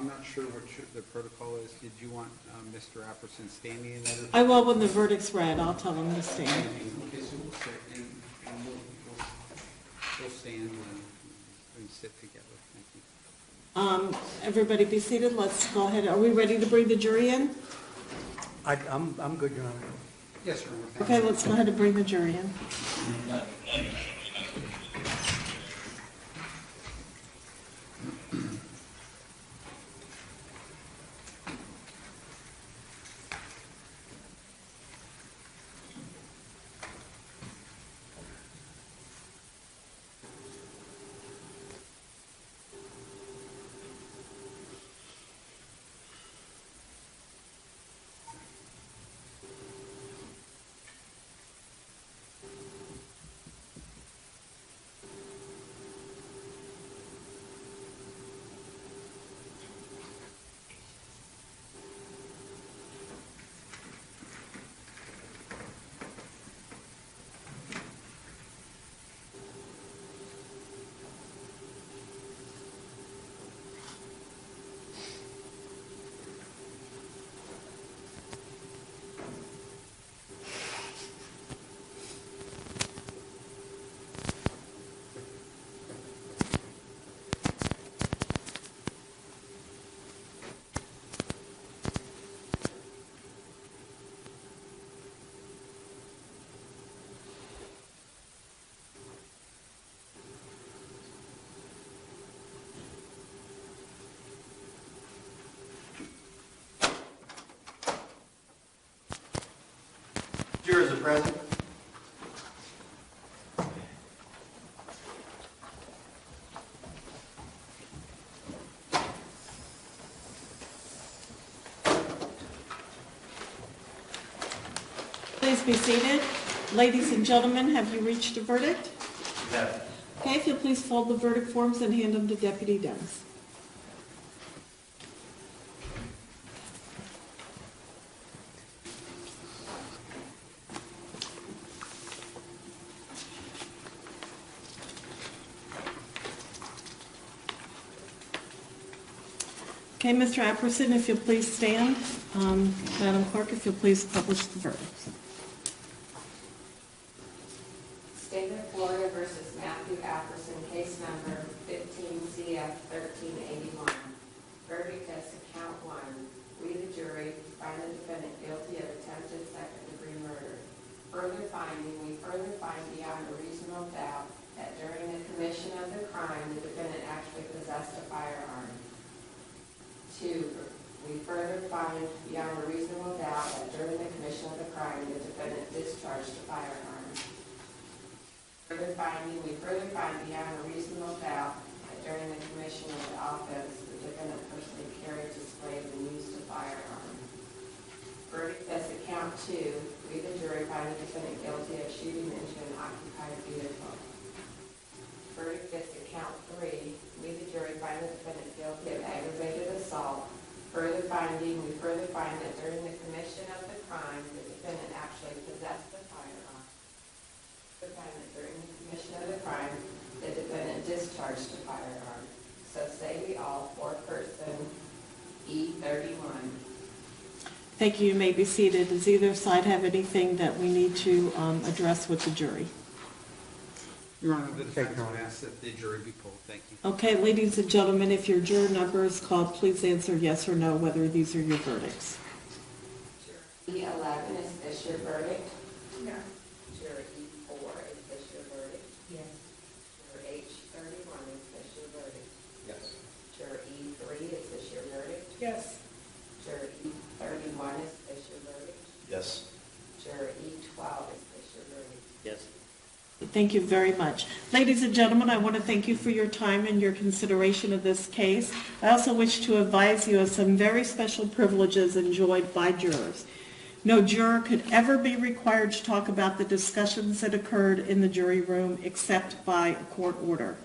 I'm not sure what the protocol is. Did you want Mr. Apperson standing in that? I will when the verdict's read. I'll tell him to stand. Okay, so we'll sit and we'll stand and sit together. Thank you. Everybody be seated. Let's go ahead. Are we ready to bring the jury in? I'm good, Your Honor. Yes, Your Honor. Okay, let's go ahead and bring the jury in. Jurors are present. Please be seated. Ladies and gentlemen, have you reached a verdict? Yes. Okay, if you'll please fold the verdict forms and hand them to Deputy Dennis. Okay, Mr. Apperson, if you'll please stand. Madam Clerk, if you'll please publish the verdicts. State of Florida versus Matthew Apperson, case number 15CF1381. Verdict as to count 1. We, the jury, find the defendant guilty of attempted second-degree murder. Further finding, we further find beyond a reasonable doubt that during the commission of the crime, the defendant actually possessed a firearm. 2. We further find beyond a reasonable doubt that during the commission of the crime, the defendant discharged a firearm. Further finding, we further find beyond a reasonable doubt that during the commission of the offense, the defendant personally carried, displayed, and used a firearm. Verdict as to count 2, we, the jury, find the defendant guilty of shooting into an occupied vehicle. Verdict as to count 3, we, the jury, find the defendant guilty of aggravated assault. Further finding, we further find that during the commission of the crime, the defendant actually possessed the firearm. Further find that during the commission of the crime, the defendant discharged the firearm. So say we all, fourth person, E31. Thank you. You may be seated. Does either side have anything that we need to address with the jury? Your Honor, the defense would ask that the jury be pulled. Thank you. Okay, ladies and gentlemen, if your juror number is called, please answer yes or no whether these are your verdicts. E11, is this your verdict? No. Juror E4, is this your verdict? Yes. Juror H31, is this your verdict? Yes. Juror E3, is this your verdict? Yes. Juror E31, is this your verdict? Yes. Juror E12, is this your verdict? Yes. Thank you very much. Ladies and gentlemen, I want to thank you for your time and your consideration of this case. I also wish to advise you of some very special privileges enjoyed by jurors. No juror could ever be required to talk about the discussions that occurred in the jury room except by a court order.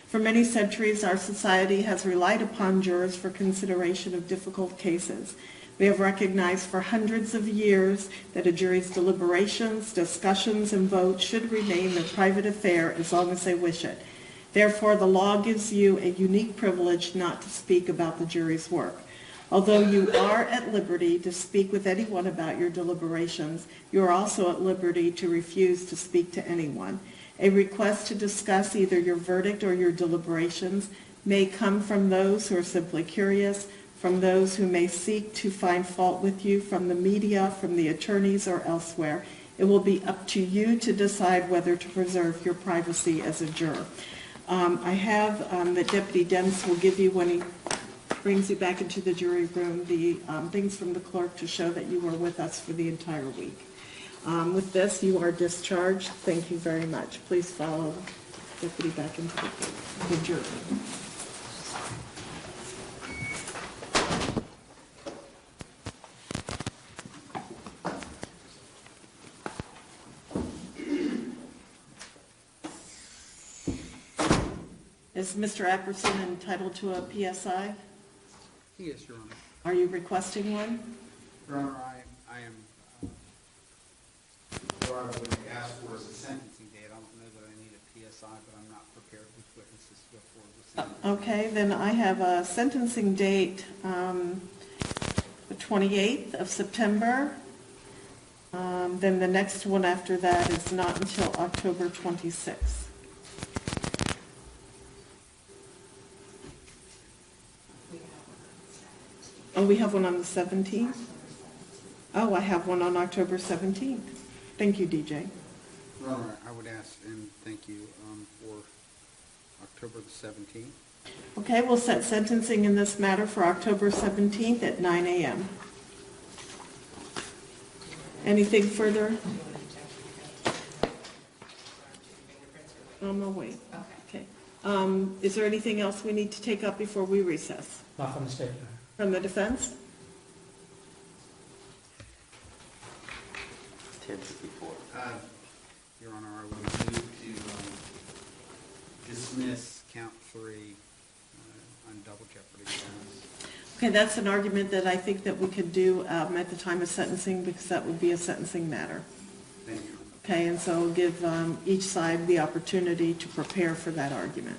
For many centuries, our society has relied upon jurors for consideration of difficult cases. We have recognized for hundreds of years that a jury's deliberations, discussions, and votes should remain their private affair as long as they wish it. Therefore, the law gives you a unique privilege not to speak about the jury's work. Although you are at liberty to speak with anyone about your deliberations, you are also at liberty to refuse to speak to anyone. A request to discuss either your verdict or your deliberations may come from those who are simply curious, from those who may seek to find fault with you, from the media, from the attorneys, or elsewhere. It will be up to you to decide whether to preserve your privacy as a juror. I have that Deputy Dennis will give you, when he brings you back into the jury room, the things from the clerk to show that you were with us for the entire week. With this, you are discharged. Thank you very much. Please follow Deputy back into the jury room. Is Mr. Apperson entitled to a PSI? He is, Your Honor. Are you requesting one? Your Honor, I am, what I would ask for is a sentencing date. I don't know that I need a PSI, but I'm not prepared with witnesses to go forward with sentencing. Okay, then I have a sentencing date, the 28th of September. Then the next one after that is not until October 26th. Oh, we have one on the 17th? Oh, I have one on October 17th. Thank you, DJ. Your Honor, I would ask and thank you for October the 17th. Okay, we'll set sentencing in this matter for October 17th at 9 a.m. Anything further? I'll wait. Okay. Is there anything else we need to take up before we recess? Not from the state, Your Honor. From the defense? 10:54. Your Honor, I would move to dismiss count 3 on double jeopardy grounds. Okay, that's an argument that I think that we could do at the time of sentencing, because that would be a sentencing matter. Thank you. Okay, and so give each side the opportunity to prepare for that argument.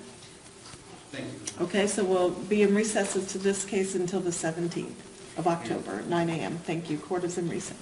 Thank you. Okay, so we'll be in recess to this case until the 17th of October, at 9 a.m. Thank you. Court is in recess.